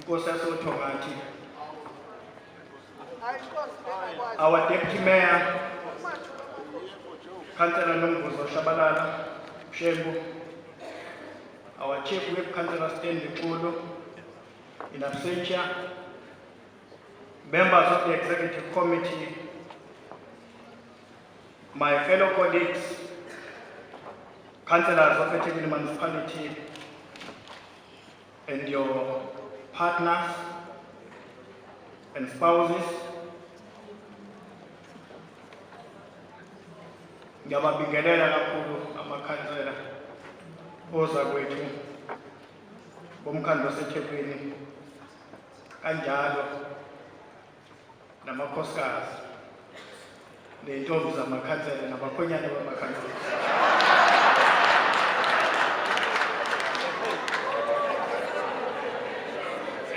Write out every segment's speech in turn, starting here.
Thongati, our Deputy Mayor, Councillor Nomvuzo Shabalala, Shembu, our Chief Whip, Councillor Stanley Kulu, in absentia, members of the Executive Committee, my fellow colleagues, councillors of eThekwini Municipality, and your partners and spouses, ngiyababingelela kakhulu amakhansela oza kwethu bomkhandlo waseThekwini, kanjalo namakhosikazi neentombi zamakhansela nabakhwenyana bamakhansela.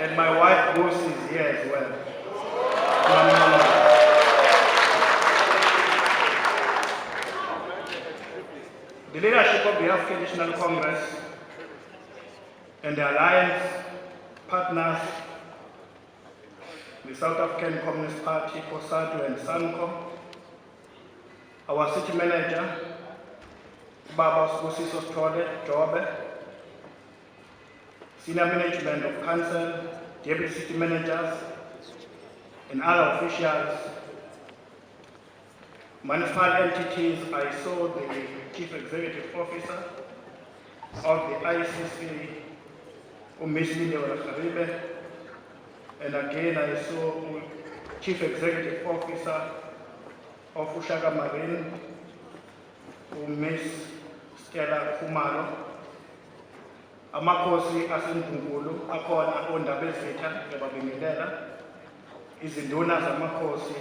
And my wife Lucy is here as well. The leadership of the African National Congress and the alliance partners, the South African Communist Party, COSATU and SANCO, our city manager, Baba Sbusiso Jobe, senior management of council, deputy city managers, and other officials, municipal entities. I saw the chief executive officer of the ICC, Miss Lile Kharibe, and again I saw chief executive officer of Ushaka Marine, Miss Stella Kumalo. Amakhosi aseNdungulu akhona ondaba ezitha ngiyababingelela, izinduna zamakhosi,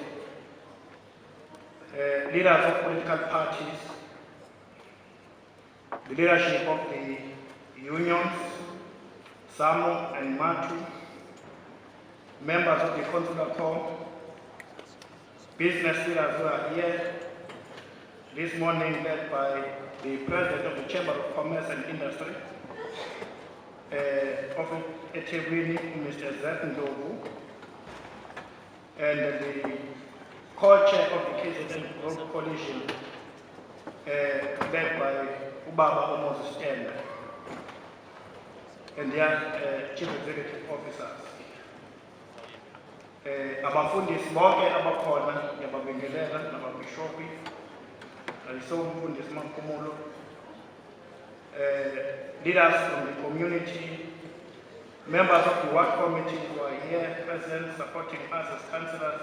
leaders of political parties, the leadership of the unions, SAMO and MATU, members of the consular corps, business leaders who are here this morning, led by the president of the Chamber of Commerce and Industry, of eThekwini, Mr. Ndlovu, and the co-chair of the KZN Growth Coalition, led by Ubaba Moses Tenda, and their chief executive officers. Abafundisi bonke abakhona ngiyababingelela, nababishopi, umfundisi Makhumulo, leaders from the community, members of the work committee who are here present supporting us as councillors,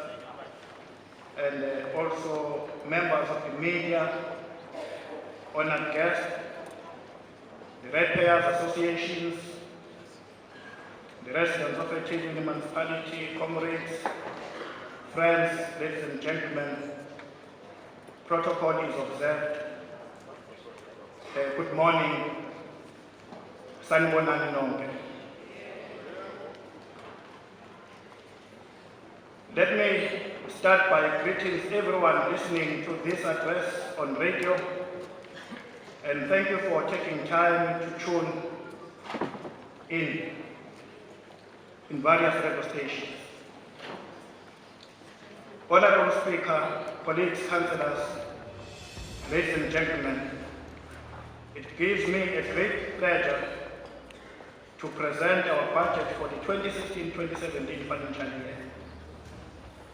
and also members of the media, honored guests, the ratepayers associations, the residents of eThekwini Municipality, comrades, friends, ladies and gentlemen. Protocol is observed. Good morning. Sanibonani nonke. Let me start by greeting everyone listening to this address on radio, and thank you for taking time to tune in various radio stations. Honorable Speaker, colleagues, councillors, ladies and gentlemen, it gives me a great pleasure to present our budget for the 2016-2017 financial year,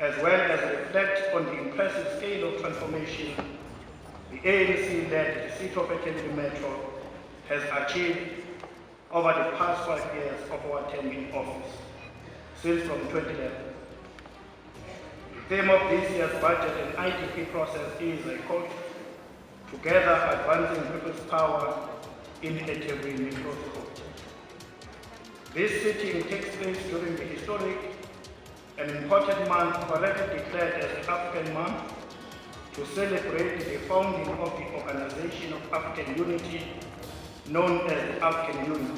as well as reflect on the impressive scale of transformation the ANC-led City of eThekwini Metro has achieved over the past 5 years of our term in office, since from 2011. The theme of this year's budget and IDP process is, I quote, "Together advancing people's power in eThekwini." This sitting takes place during the historic and important month correctly declared as the African Month, to celebrate the founding of the Organization of African Unity, known as the African Union,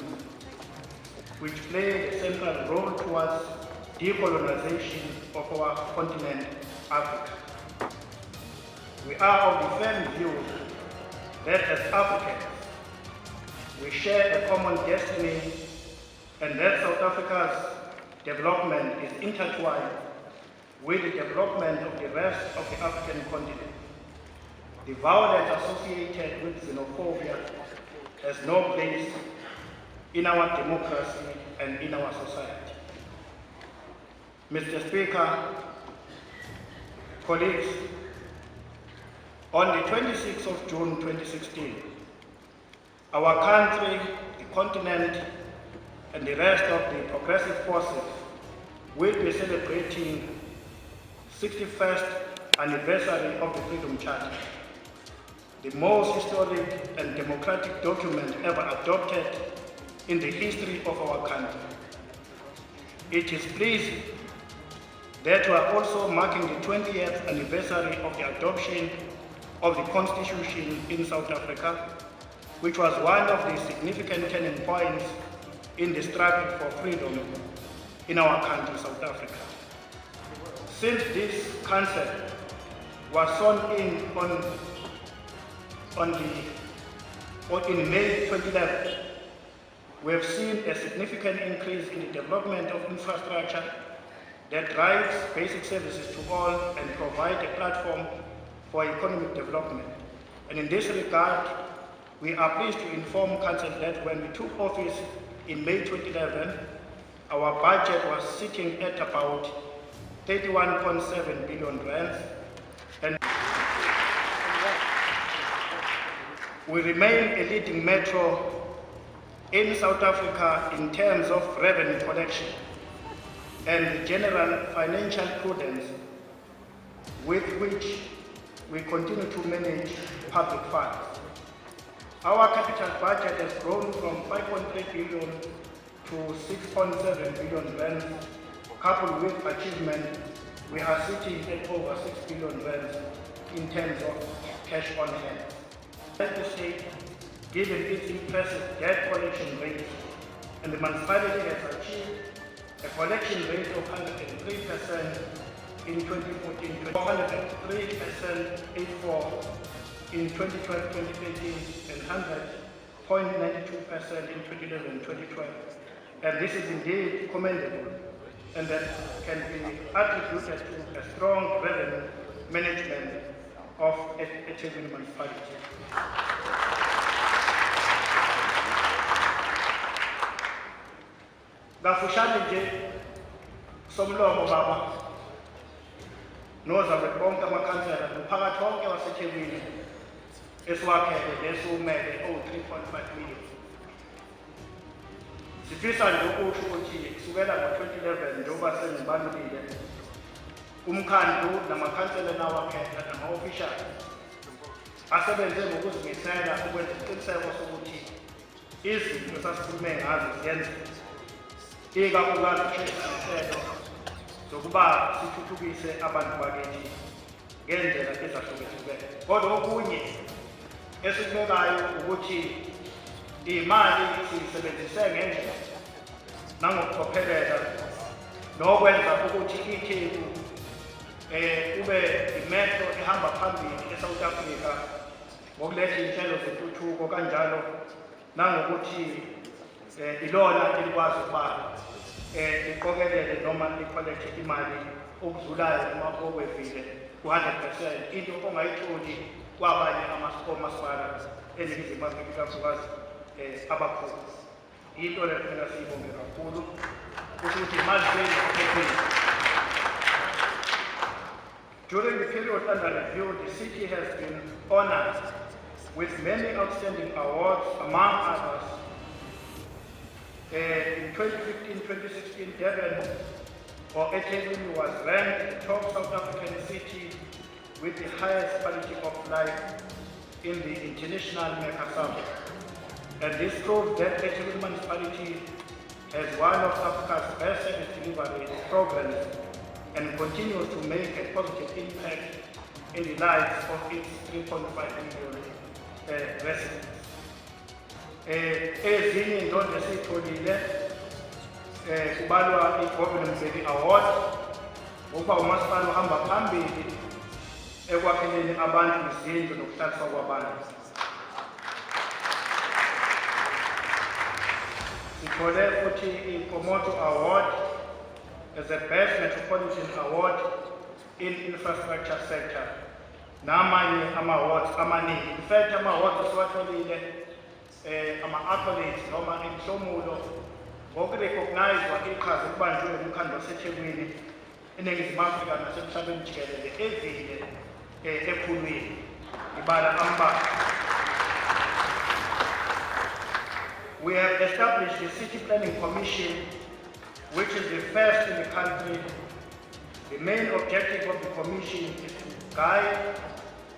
which played a central role towards decolonization of our continent, Africa. We are of the firm view that as Africans, we share a common destiny, and that South Africa's development is intertwined with the development of the rest of the African continent. The violence associated with xenophobia has no place in our democracy and in our society. Mr. Speaker, colleagues, on the 26th of June 2016, our country, the continent, and the rest of the progressive forces will be celebrating 61st anniversary of the Freedom Charter, the most historic and democratic document ever adopted in the history of our country. It is pleasing that we are also marking the 20th anniversary of the adoption of the Constitution in South Africa, which was one of the significant turning points in the struggle for freedom in our country, South Africa. Since this concept was sworn in in May 2011, we have seen a significant increase in the development of infrastructure that drives basic services to all and provide a platform for economic development. And in this regard, we are pleased to inform Council that when we took office in May 2011, our budget was sitting at about 31.7 billion rands, and we remain a leading metro in South Africa in terms of revenue collection and general financial prudence with which we continue to manage public funds. Our capital budget has grown from 5.3 billion to 6.7 billion rands. Coupled with achievement, we are sitting at over 6 billion rands in terms of cash on hand. The state, given its impressive debt collection rate, and the municipality has achieved a collection rate of 103% in 2014, 103% in 2013, and 100.92% in 2011-2012. And this is indeed commendable, and that can be attributed to a strong revenue management of eThekwini municipality. Ngafushane nje somlomo baba noza bonke amakhansela phakathi wonke waseThekwini esiwakhele lesumele o3.5 million. Sifisa nje ukusho ukuthi kusukela ngo-2011 njengoba sengibalulile umkhandlu namakhansela nawakhetha nama-officials asebenze ngokuzimisela ukwenza isiqiniseko sokuthi izinto esasikhulume ngazo ziyenzeka, ikakhulukazi izinhlelo zokuba sithuthukise abantu bakithi ngendlela ezahlukehlukene. Kodwa okunye esikubekayo ukuthi imali siyisebenzise ngendlela nangokucophelela nokwenza ukuthi iTheku ube imetro ehamba phambili eSouth Africa ngokuletha inhlelo zentuthuko kanjalo nangokuthi ilona elikwazi ukuba liqokelele noma licollecte imali okudlulayo noma okwevile ku-100%, into ongayitholi kwabanye omasipala eNingizimu Afrika ikakhulukazi abakhulu. Into le kufanele siyibonge kakhulu ukuthi imali eThekwini. During the period under review, the city has been honored with many outstanding awards, among others. In 2015-2016, Durban or eThekwini was ranked the top South African city with the highest quality of life in the international Mecca survey. And this proves that eThekwini municipality has one of Africa's best service delivery programs and continues to make a positive impact in the lives of its 3.5 million residents. Ezinye indondo esiyitholile kubalwa i-Government Baby Award ngokuba umasipala uhamba phambili ekwakheleni abantu izindlu nokuhlaliswa kwabantu. Sithole futhi i-Komoto Award as the Best Metropolitan Award in Infrastructure Sector. Namanye ama-awards amaningi. In fact, ama-awards esiwatholile ama-accolades noma imhlomulo ngokurecognizwa iqhaza elibanjwe umkhandlu waseThekwini eNingizimu Afrika nasemhlabeni jikelele evile ekhulwini ibala ambalwa. We have established the City Planning Commission, which is the first in the country. The main objective of the commission is to guide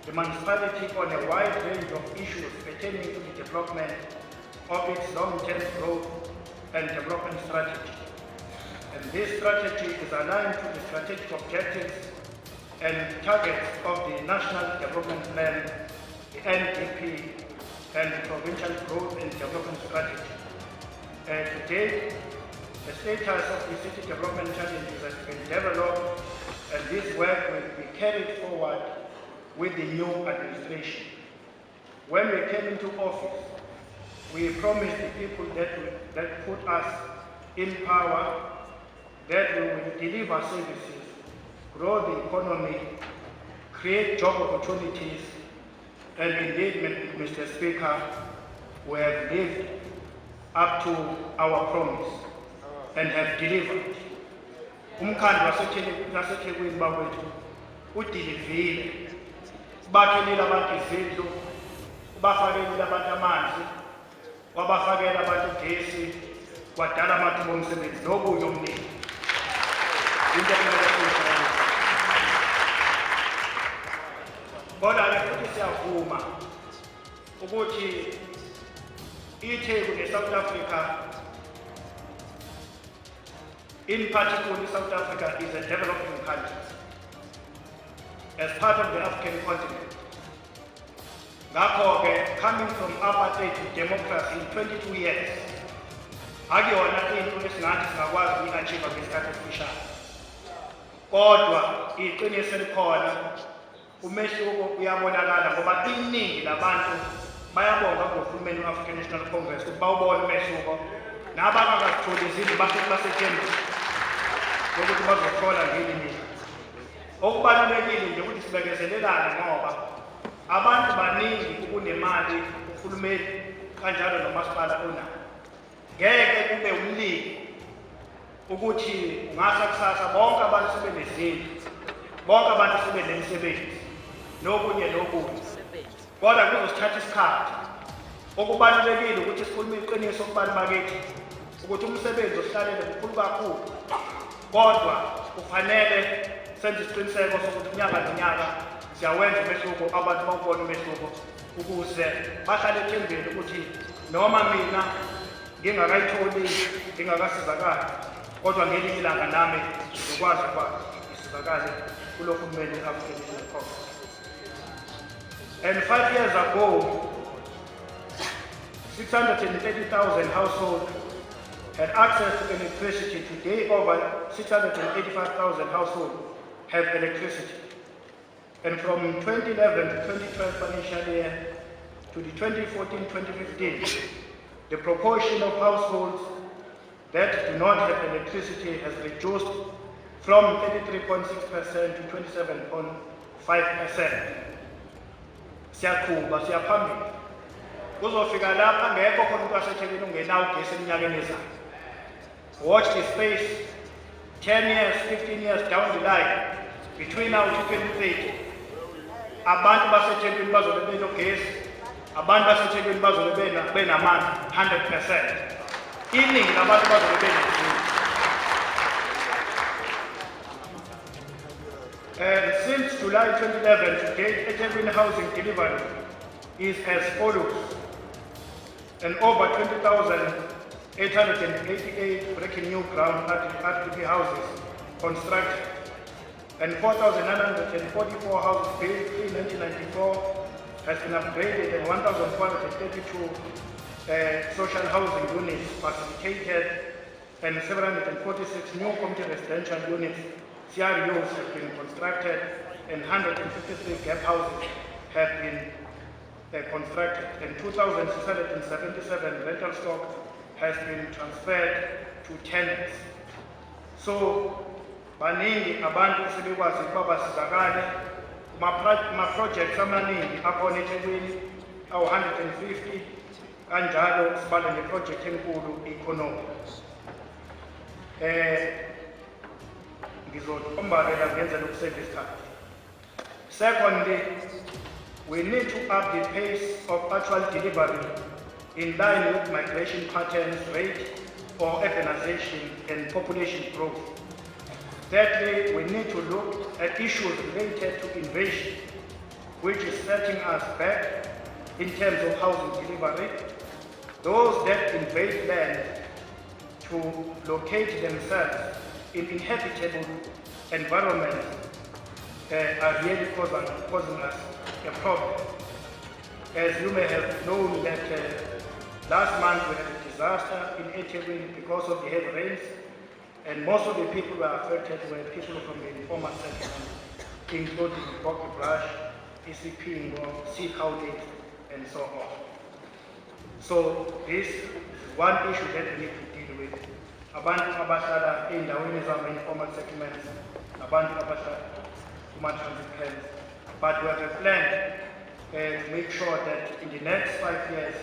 the municipality on a wide range of issues pertaining to the development of its long-term growth and development strategy. And this strategy is aligned to the strategic objectives and targets of the National Development Plan, the NDP, and the Provincial Growth and Development Strategy. Today, the status of the city development challenges has been developed, and this work will be carried forward with the new administration. When we came into office, we promised the people that put us in power that we will deliver services, grow the economy, create job opportunities, and indeed, Mr. Speaker, we have lived up to our promise and have delivered. Umkhandlu waseThekwini bakwethu udilivile. Bakhelile abantu izindlu, ubafakele abantu amanzi, wabafakela abantu ugesi, wadala amathuba omsebenzi nokunye okuningi. Into ekumele siyisho. Kodwa-ke futhi siyavuma ukuthi iThekwini neSouth Africa, in particular South Africa, is a developing country as part of the African continent. Ngakho-ke, coming from apartheid to democracy in 22 years, akuyona into esingathi singakwazi ukuyi-achieve ngesikhathi esifishane. Kodwa iqiniso elikhona, umehluko uyabonakala ngoba iningi labantu bayabonga ngohulumeni we-African National Congress ukuthi bawubone umehluko, nabangakazitholi izindlu bafike basethembeni lokuthi bazothola ngelinye. Okubalulekile nje ukuthi sibekezelelane ngoba abantu baningi kunemali uhulumeni kanjalo nomasipala onayo. Ngeke kube umlimi ukuthi ungasa kusasa bonke abantu sebenezindlu, bonke abantu sebenemisebenzi nokunye nokunye. Kodwa kuzosithatha isikhathi. Okubalulekile ukuthi sikhulume iqiniso kubantu bakithi ukuthi umsebenzi ohlalele mkhulu kakhulu. Kodwa kufanele senze isiqiniseko sokuthi unyaka nonyaka siyawenza umehluko, abantu bawubone umehluko ukuze bahlale ethembeni ukuthi noma mina ngingakayitholi, ngingakasizakali, kodwa ngelinye ilanga nami ngikwazi ngisizakale kulokhu kumele i-African National Congress. And 5 years ago, 630,000 households had access to electricity. Today, over 685,000 households have electricity. And from 2011 to 2012 financial year to the 2014-2015, the proportion of households that do not have electricity has reduced from 33.6% to 27.5%. Siyaqhuba, siyaphambili. Kuzofika lapha ngekho khona umuntu waseThekwini ungenawo ugesi eminyakeni ezayo. Watch the space, 10 years, 15 years down the line, between now to 2030. Abantu baseThekwini bazobe benogesi, abantu baseThekwini bazobe benamanzi 100%. Iningi labantu bazobe benezindlu. And since July 2011 to date, eThekwini housing delivery is as follows. And over 20,888 breaking new ground RDP houses constructed, and 4,944 houses built pre-1994 has been upgraded, and 1,432 social housing units facilitated, and 746 new community residential units CRUs have been constructed, and 153 gap houses have been constructed, and 2,677 rental stock has been transferred to tenants. So baningi abantu sebekwazi ukuba basizakale ma-projects amaningi akhona eThekwini awu-150 kanjalo sibale neproject enkulu i-economy. Ngizokhomba-ke ngenze lokusave isikhathi. Secondly, we need to up the pace of actual delivery in line with migration patterns, rate or urbanization and population growth. Thirdly, we need to look at issues related to invasion, which is setting us back in terms of housing delivery. Those that invade land to locate themselves in inhabitable environments are really causing us a problem. As you may have known that last month we had a disaster in eThekwini because of the heavy rains, and most of the people who were affected were people from the informal settlement, including Bokwe Brush, Isipingo, Seacounty, and so on. So this is one issue that we need to deal with. Abantu abahlala endaweni zama-informal settlements, abantu abahlala kuma-transit camps. But we have a plan to make sure that in the next 5 years,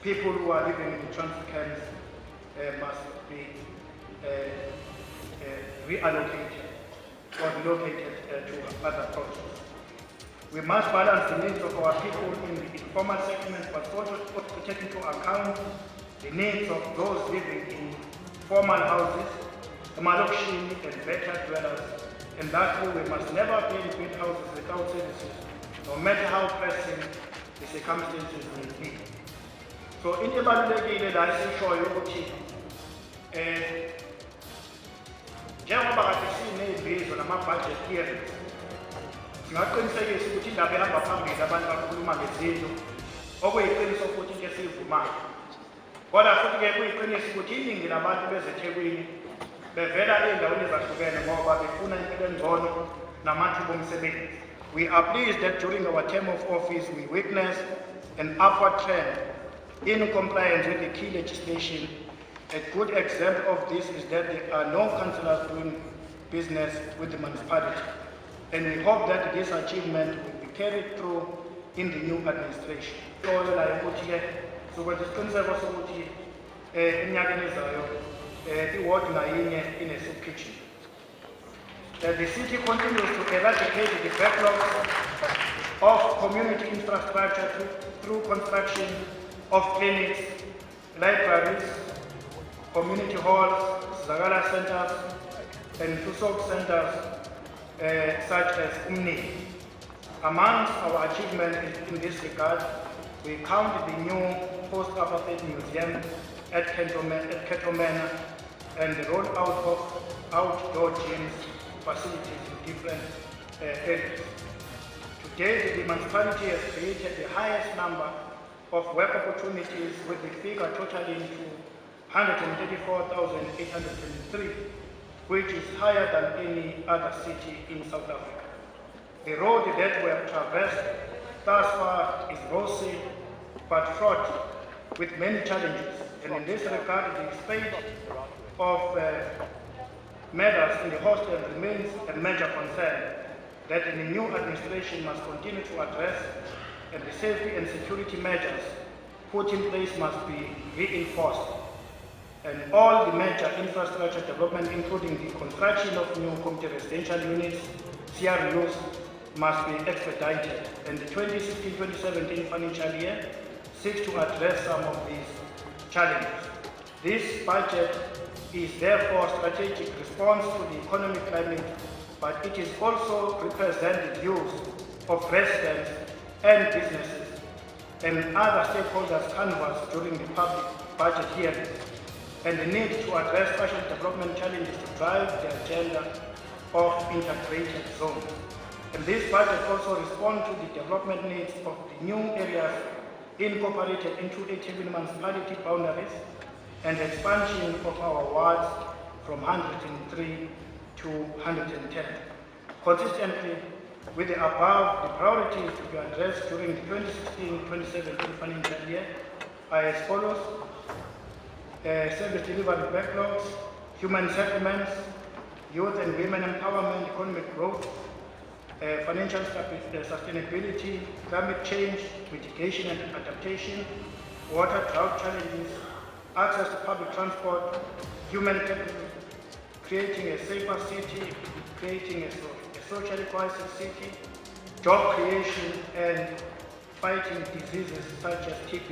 people who are living in the transit camps must be reallocated or relocated to other projects. We must balance the needs of our people in the informal settlements, but also to take into account the needs of those living in formal houses, the malokishini and better dwellers. And that way we must never build houses without services, no matter how pressing the circumstances may be. So into ebalulekile la esishoyo ukuthi njengoba kade siney'mbizo nama-budget hearings, singaqinisekisa ukuthi indaba ehamba phambili abantu bakhuluma ngezindlu, okuyiqiniso futhi into esiyivumayo. Kodwa futhi-ke kuyiqiniso ukuthi iningi labantu bezeThekwini bevela ey'ndaweni ezahlukene ngoba befuna impilo engcono namathuba omsebenzi. We are pleased that during our term of office we witnessed an upward trend in compliance with the key legislation. A good example of this is that there are no councillors doing business with the municipality. And we hope that this achievement will be carried through in the new administration. The city continues to eradicate the backlogs of community infrastructure through construction of clinics, libraries, community halls, Zagala centers, and Tusok centers such as Umni. Amongst our achievements in this regard, we count the new post-apartheid museum at Ketomena and the rollout of outdoor gyms facilities in different areas. Today, the municipality has created the highest number of work opportunities, with the figure totaling to 134,803, which is higher than any other city in South Africa. The road that we have traversed thus far is rosy but fraught with many challenges, and in this regard, the state of matters in the hostel remains a major concern that the new administration must continue to address, and the safety and security measures put in place must be reinforced. And all the major infrastructure development, including the construction of new community residential units, CRUs, must be expedited. And the 2016-2017 financial year seeks to address some of these challenges. This budget is therefore a strategic response to the economic climate, but it is also represent the views of residents and businesses and other stakeholders canvassed during the public budget hearing, and the need to address special development challenges to drive the agenda of integrated zones. And this budget also responds to the development needs of the new areas incorporated into eThekwini municipality boundaries and expansion of our wards from 103 to 110. Consistently with the above, the priorities to be addressed during the 2016-2017 financial year are as follows: service delivery backlogs, human settlements, youth and women empowerment, economic growth, financial sustainability, climate change, mitigation and adaptation, water drought challenges, access to public transport, human capital, creating a safer city, creating a socially cohesive city, job creation, and fighting diseases such as TB,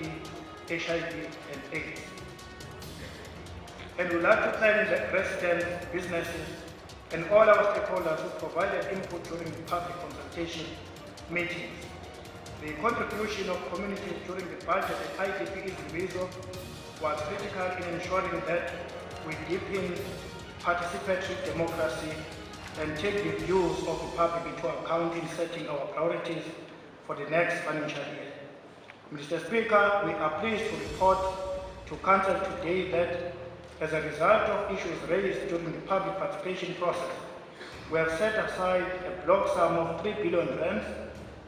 HIV, and AIDS. And we'd like to thank the residents, businesses, and all our stakeholders who provided input during the public consultation meetings. The contribution of communities during the budget at IDP Izimbizo was critical in ensuring that we deepen participatory democracy and take the views of the public into account in setting our priorities for the next financial year. Mr. Speaker, we are pleased to report to Council today that as a result of issues raised during the public participation process, we have set aside a block sum of 3 billion rands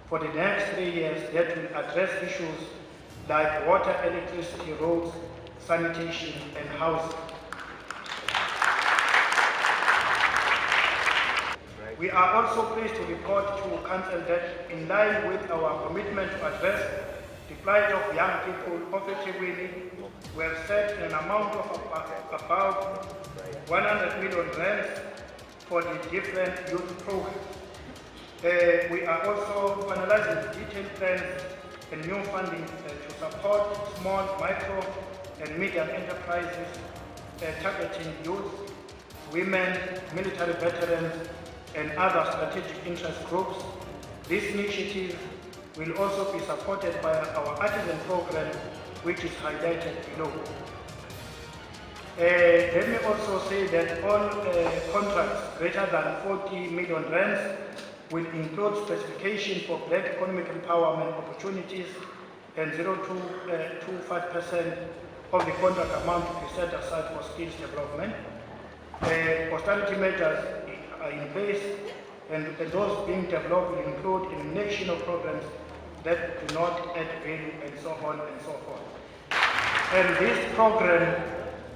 for the next 3 years that will address issues like water, electricity, roads, sanitation, and housing. We are also pleased to report to Council that in line with our commitment to address the plight of young people of eThekwini, we have set an amount of about 100 million rands for the different youth programs. We are also finalizing detailed plans and new funding to support small, micro, and medium enterprises targeting youth, women, military veterans, and other strategic interest groups. This initiative will also be supported by our artisan program, which is highlighted below. Let me also say that all contracts greater than 40 million rands will include specification for black economic empowerment opportunities, and 0.25% of the contract amount to be set aside for skills development. Austerity measures are in place, and those being developed will include elimination of programs that do not add value, and so on and so forth. And this program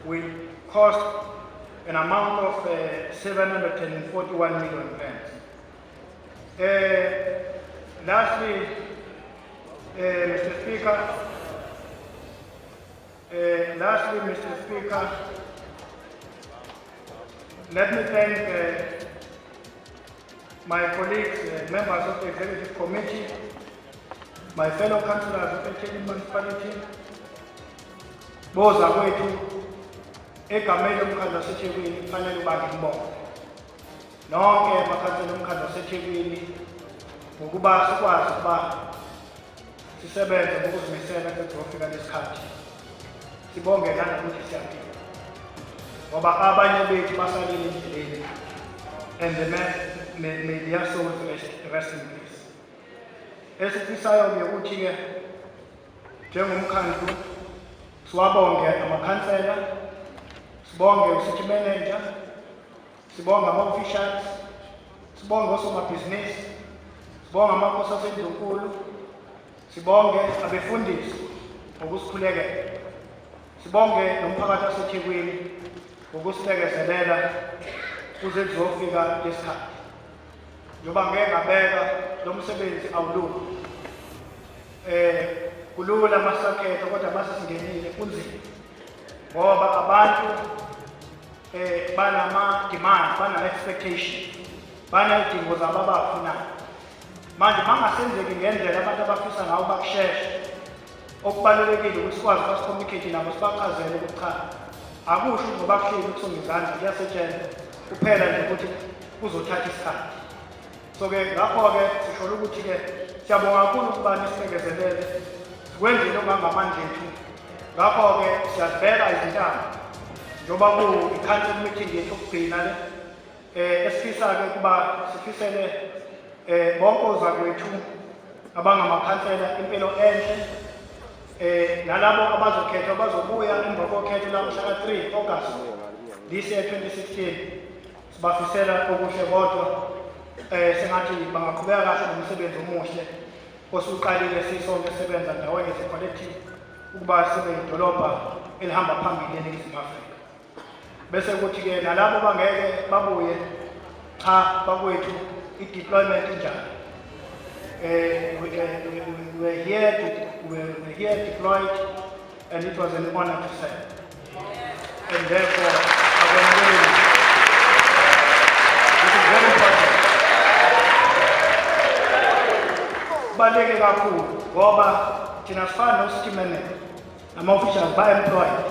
will cost an amount of 741 million rands. Lastly, Mr. Speaker, let me thank my colleagues, members of the Executive Committee, my fellow councillors of eThekwini Municipality, boza kwethu egameni lomkhandlu waseThekwini kufanele uba ngibonge nonke amakhansela omkhandlu waseThekwini ngokuba sikwazi ukuba sisebenze ngokuzimisela kuzofika lesikhathi. Sibonge nanokuthi siyaphila ngoba abanye bethu basalile endleleni, and may their souls rest in peace. Esifisayo ukuthi-ke njengomkhandlu siwabonge amakhansela, sibonge ucity manager, sibonge ama-officials, sibonge osomabhizinisi, sibonge amakhosi asendunkulu, sibonge abefundisi ngokusikhulekela, sibonge nomphakathi waseThekwini ngokusibekezelela kuze kuzofika lesikhathi. Njoba ngeke ngabeka lo msebenzi awulula. Kulula amasakhetho kodwa masesingenile kunzima ngoba abantu banama-demands, banama-expectations, banezidingo zabo abafunayo. Manje mangasenzeki ngendlela abantu abafisa ngawo bakusheshe, okubalulekile ukuthi sikwazi ukubasi-communicate nabo, sibachazele ukuthi cha, akusho ngoba kuhleli ukusonga izandla kuyasetshenzwa kuphela nje ukuthi kuzothatha isikhathi. So-ke ngakho-ke sisho ukuthi-ke siyabonga kakhulu ukuba nisibekezelele sikwenzile okungamandla ethu. Ngakho-ke siyazibeka izintambo njengoba ku-i-council meeting yethu yokugcina le esifisa-ke ukuba sifisele bonke ozakwethu abangamakhansela impilo enhle, nalabo abazokhethwa bazobuya emva kokhetho lamhlaka 3 August this year 2016, sibafisela okuhle kodwa sengathi bangaqhubeka kahle nomsebenzi omuhle osuqalile sisonke sebenza ndawonye as-collective ukuba sibe idolobha elihamba phambili eNingizimu Afrika. bese kuthi-ke nalabo bangeke babuye cha bakwethu i-deployment injani. We were here deployed, and it was an honor to serve. And therefore, this is very important. Kubaluleke kakhulu ngoba thina sifana noStimene nama-officials ba-employed,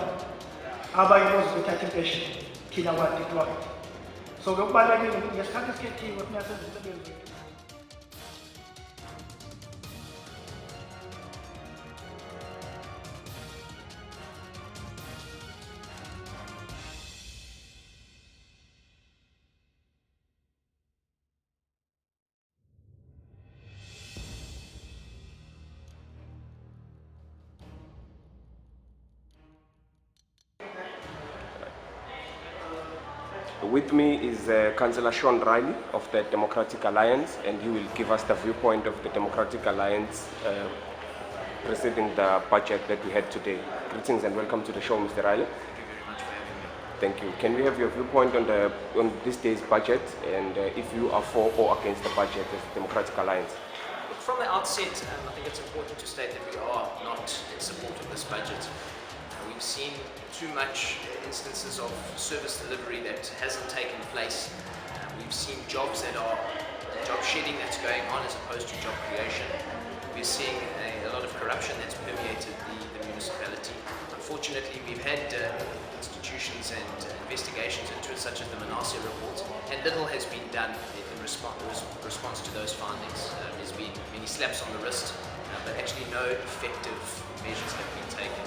abanye bozokuthatha impesheni, thina wa-deployed. So kubalulekile ngesikhathi esikhethiwe kufuneka senze umsebenzi wethu. With me is Councillor Sean Riley of the Democratic Alliance, and he will give us the viewpoint of the Democratic Alliance preceding the budget that we had today. Greetings and welcome to the show, Mr. Riley. Thank you. Can we have your viewpoint on this day's budget, and if you are for or against the budget as the Democratic Alliance? From the outset, I think it's important to state that we are not in support of this budget. We've seen too much instances of service delivery that hasn't taken place. We've seen jobs job shedding that's going on as opposed to job creation. We're seeing a lot of corruption that's permeated the municipality. Unfortunately, we've had institutions and investigations into it, such as the Manasseh report, and little has been done in response to those findings. There's been many slaps on the wrist, but actually no effective measures have been taken.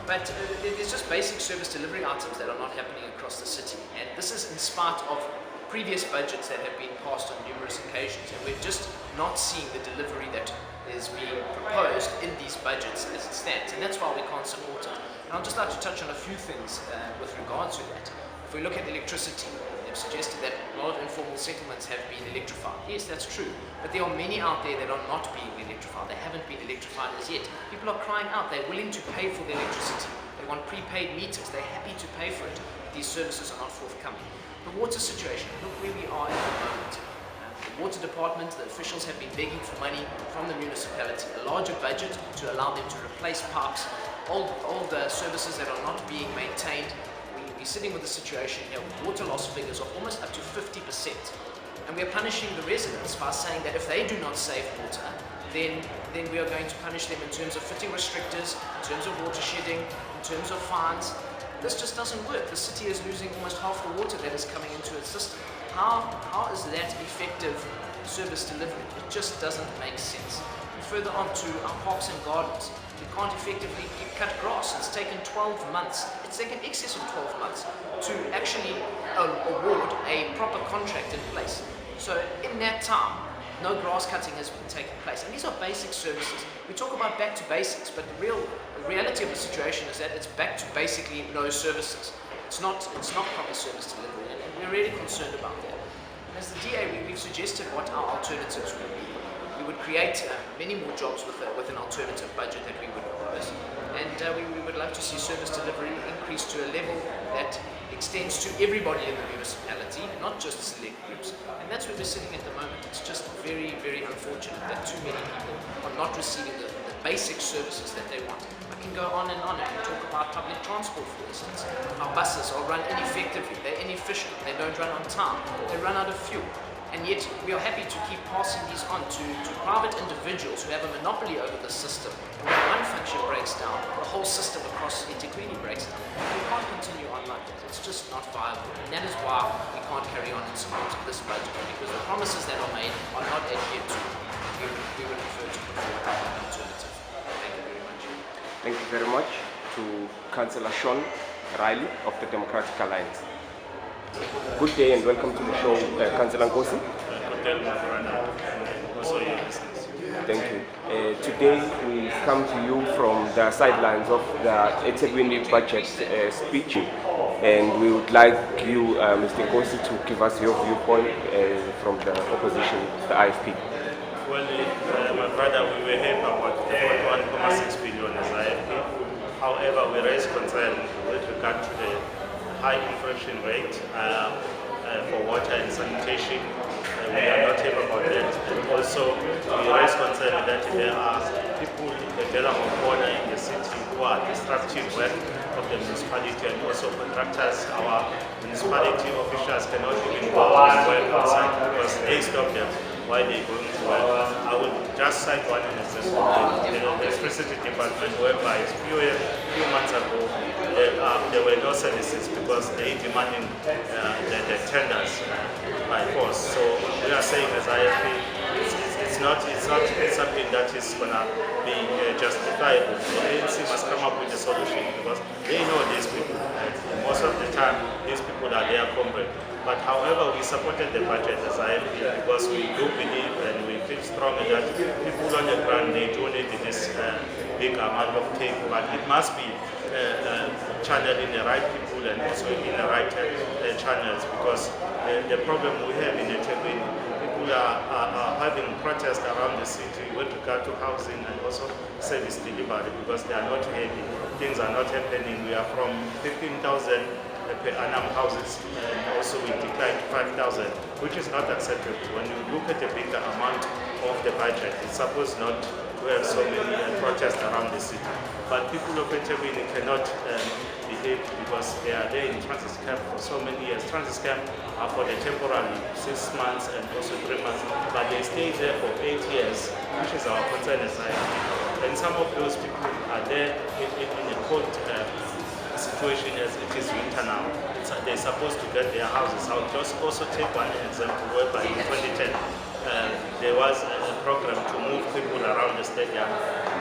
But there's just basic service delivery items that are not happening across the city. And this is in spite of previous budgets that have been passed on numerous occasions. And we're just not seeing the delivery that is being proposed in these budgets as it stands. And that's why we can't support it. And I'd just like to touch on a few things with regards to that. If we look at electricity, they've suggested that a lot of informal settlements have been electrified. Yes, that's true. But there are many out there that are not being electrified. They haven't been electrified as yet. People are crying out. They're willing to pay for the electricity. They want prepaid meters. They're happy to pay for it. These services are not forthcoming. The water situation, look where we are at the moment. The water department, the officials have been begging for money from the municipality, a larger budget to allow them to replace pipes, all the services that are not being maintained. We're sitting with a situation here with water loss figures of almost up to 50%. And we're punishing the residents by saying that if they do not save water, then we are going to punish them in terms of fitting restrictors, in terms of water shedding, in terms of fines. This just doesn't work. The city is losing almost half the water that is coming into its system. How is that effective service delivery? It just doesn't make sense. And further on to our parks and gardens. We can't effectively cut grass. It's taken 12 months. It's taken excess of 12 months to actually award a proper contract in place. So in that time, no grass cutting has been taking place. And these are basic services. We talk about back to basics, but the reality of the situation is that it's back to basically no services. It's not proper service delivery, and we're really concerned about that. And as the DA, we've suggested what our alternatives would be. We would create many more jobs with an alternative budget that we would propose. And we would love to see service delivery increase to a level that extends to everybody in the municipality, not just select groups. And that's where we're sitting at the moment. It's just very, very unfortunate that too many people are not receiving the basic services that they want. I can go on and on and talk about public transport, for instance. Our buses are run ineffectively, they're inefficient, they don't run on time, they run out of fuel. And yet we are happy to keep passing these on to private individuals who have a monopoly over the system. And when one function breaks down, the whole system across eThekwini breaks down. We can't continue on like that. It's just not viable. And that is why we can't carry on in support of this budget, because the promises that are made are not adhered to. We would prefer to prefer an alternative. Thank you very much. Thank you very much to Councillor Sean Riley of the Democratic Alliance. Good day and welcome to the show, Councillor Nkosi. Thank you. Today we come to you from the sidelines of the eThekwini budget speech, and we would like you, Mr. Nkosi, to give us your viewpoint from the opposition, the IFP. Well, my brother, we were happy about 1.6 billion as IFP. However, we raised concern with regard to the high inflation rate for water and sanitation. We are not happy about that. And also, we raise concern that there are people in the development corner in the city who are destructive work of the municipality, and also contractors. Our municipality officials cannot even go and work outside because they stop them while they're going to work. I will just cite one instance from the electricity department, whereby a few months ago there were no services because they demanding the tenders by force. So we are saying as IFP, it's not something that is gonna be justifiable. The ANC must come up with a solution because they know these people. Most of the time, these people are their comrades. But however, we supported the budget as IFP because we do believe and we feel strongly that people on the ground, they do need this big amount of take, but it must be channeled in the right people and also in the right channels, because the problem we have in eThekwini, people are having protests around the city with regard to housing and also service delivery because they are not happy. Things are not happening. We are from 15,000 per annum houses, and also we declined to 5,000, which is not acceptable. When you look at the bigger amount of the budget, it's supposed not to have so many protests around the city. But people of eThekwini cannot behave because they are there in transit camp for so many years. Transit camp are for the temporary 6 months and also 3 months, but they stay there for 8 years, which is our concern as IFP. And some of those people are there in a cold situation as it is winter now. They're supposed to get their houses. I'll just also take one example whereby in 2010 there was a program to move people around the stadium,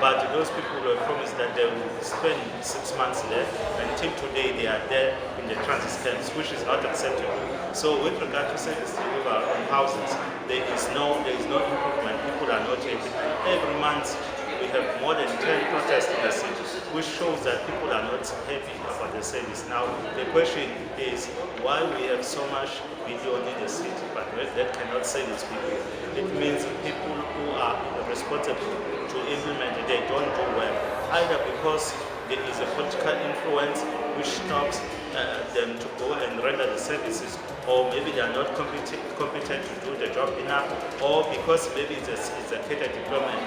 but those people were promised that they would spend 6 months there. Until today they are there in the transit camps, which is not acceptable. So with regard to service delivery on houses, there is no improvement. People are not happy. Every month we have more than 10 protests in the city, which shows that people are not happy about the service. Now, the question is why we have so much billion in the city, but that cannot service people. It means people who are responsible to implement it, they don't do well, either because there is a political influence which stops them to go and render the services, or maybe they are not competent to do the job enough, or because maybe it's a catered deployment.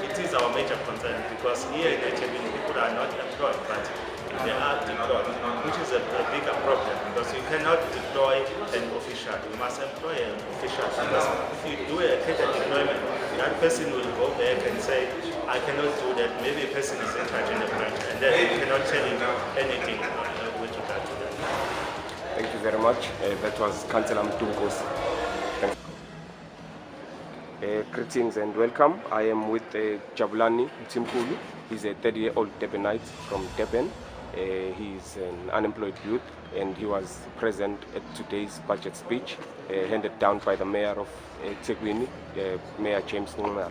It is our major concern because here in eThekwini people are not employed, but they are deployed, which is a bigger problem because you cannot deploy an official. You must employ an official because if you do a catered deployment, that person will go back and say, I cannot do that. Maybe a person is in charge in the branch, and then you cannot tell him anything with regard to that. Thank you very much. That was Councillor Mtunkos. Greetings and welcome. I am with Jabulani Mtimkulu. He's a 30-year-old Durbanite from Durban. He is an unemployed youth, and he was present at today's budget speech handed down by the Mayor of eThekwini, Mayor James Ngumar.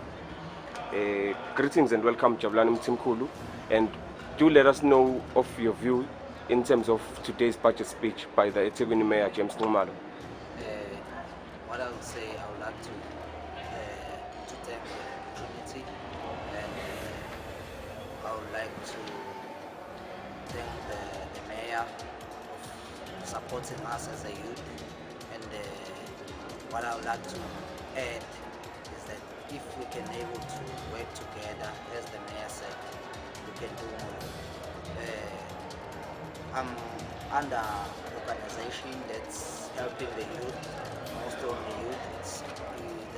Greetings and welcome, Jabulani Mtimkulu, and do let us know of your view in terms of today's budget speech by the eThekwini Mayor James Ngumar. What I would say, I would like to thank the opportunity, and I would like to thank the mayor for supporting us as a youth. And what I would like to add is that if we can able to work together, as the mayor said, we can do more. I'm under an organization that's helping the youth, most of the youth. It's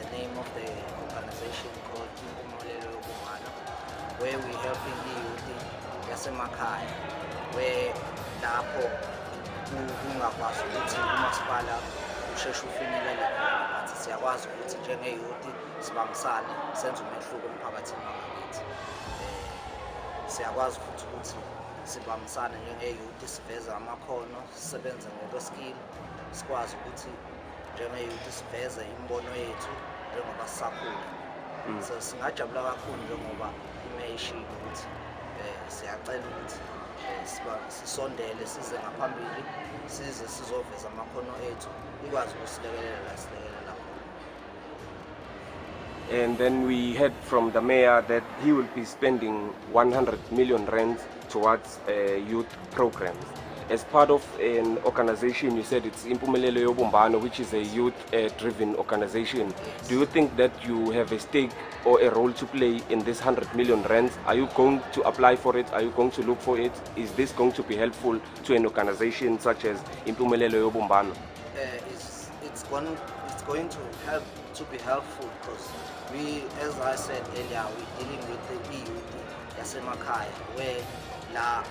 the name of the organization called where we're helping the youth yasemakhaya, where lapho kungakwazi ukuthi umasipala usheshe ufinyelele khona, but siyakwazi ukuthi njengeyouth sibambisane senze umehluko emphakathini wangakithi. Siyakwazi futhi ukuthi sibambisane njengeyouth siveze amakhono, sisebenze ngokweskill, sikwazi ukuthi njengeyouth siveze imibono yethu njengoba sisakhula. So singajabula kakhulu njengoba imeyishini ukuthi siyacela ukuthi sisondele size ngaphambili, size sizoveza amakhono ethu, ikwazi ukusilekelela la silekelela khona. And then we heard from the mayor that he will be spending 100 million rand towards youth programs. as part of an organization, you said it's Impumelelo Yobumbano, which is a youth-driven organization. Yes. Do you think that you have a stake or a role to play in this 100 million rands? Are you going to apply for it? Are you going to look for it? Is this going to be helpful to an organization such as Impumelelo Yobumbano? It's going to help to be helpful because we, as I said earlier, we're dealing with the youth yasemakhaya where la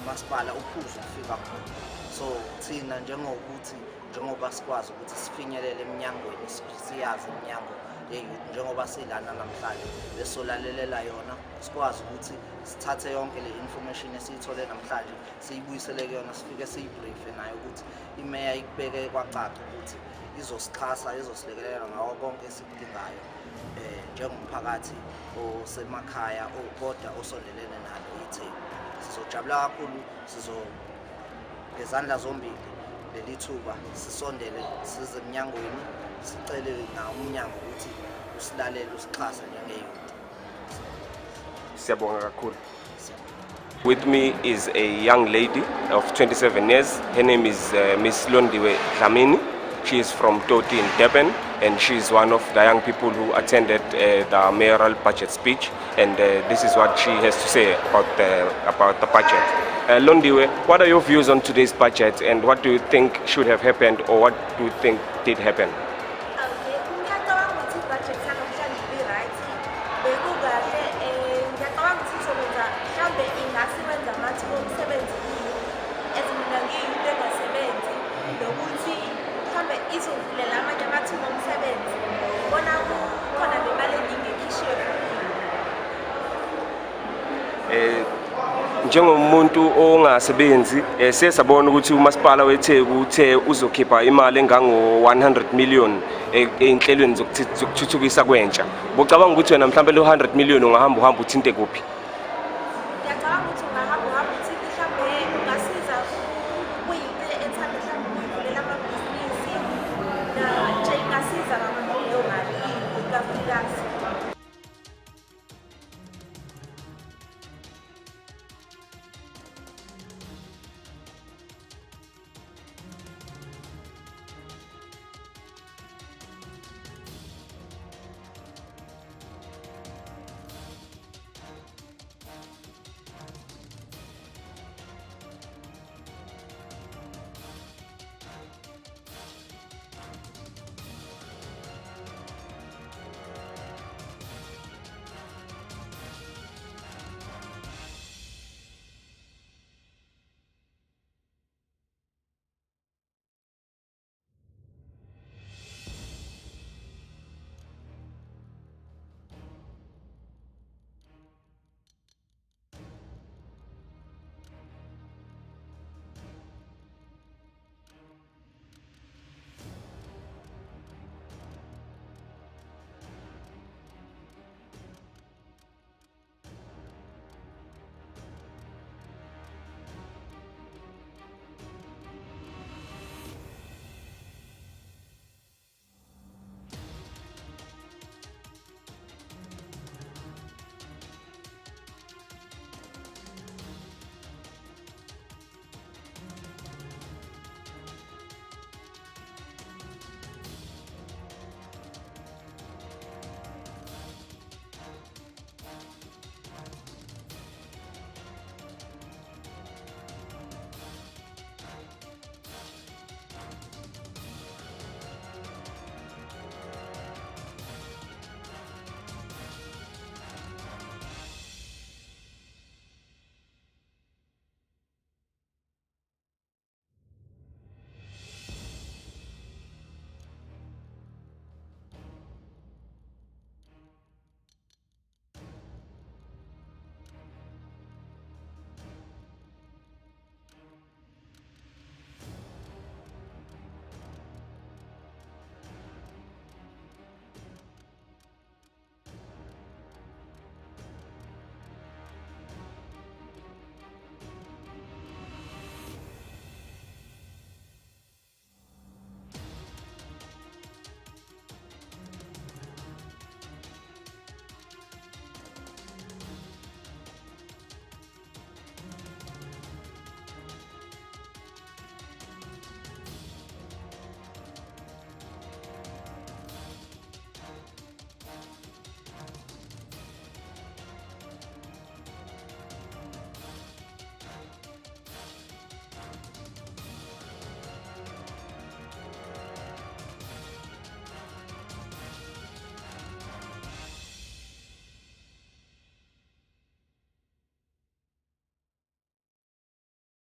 umasipala uphuzu kufika khona. So thina njengoba sikwazi ukuthi sifinyelele eminyangweni, siyazi iminyango yeyouth njengoba silana namhlanje besolalela yona, sikwazi ukuthi sithathe yonke le information esiyithole namhlanje siyibuyisele kuyona, sifike siyibriefe nayo ukuthi imeya ikubeke kwacaca ukuthi izosixhasa, izosilekelela ngawo konke esikudingayo njengomphakathi osemakhaya kodwa osondelene nalo iTheku. Sizojabula kakhulu, ngezandla zombili leli thuba sisondele size eminyangweni sicele na umnyango ukuthi usilalele usixhase njengeyouth. Siyabonga kakhulu. With me is a young lady of 27 years. Her name is Miss Londiwe Dlamini. She is from Toti in Durban, and she is one of the young people who attended the mayoral budget speech, and this is what she has to say about the budget. Londiwe, what are your views on today's budget, and what do you think should have happened, or what do you think did happen? Njengomuntu ongasebenzi sesabona ukuthi umasipala weTheku uthe uzokhipha imali engango 100 million einhlelweni zokuthuthukisa kwentsha. Bocabanga ukuthi wena mhlawumbe lo 100 million ungahamba uthinte kuphi? Ngiyacabanga ukuthi ungahamba uthinte mhlawumbe ungasiza kuyinto ethanda mhlawumbe ukuvulela amabhizinisi na nje ingasiza kakhulu leyo mali ikakhulukazi.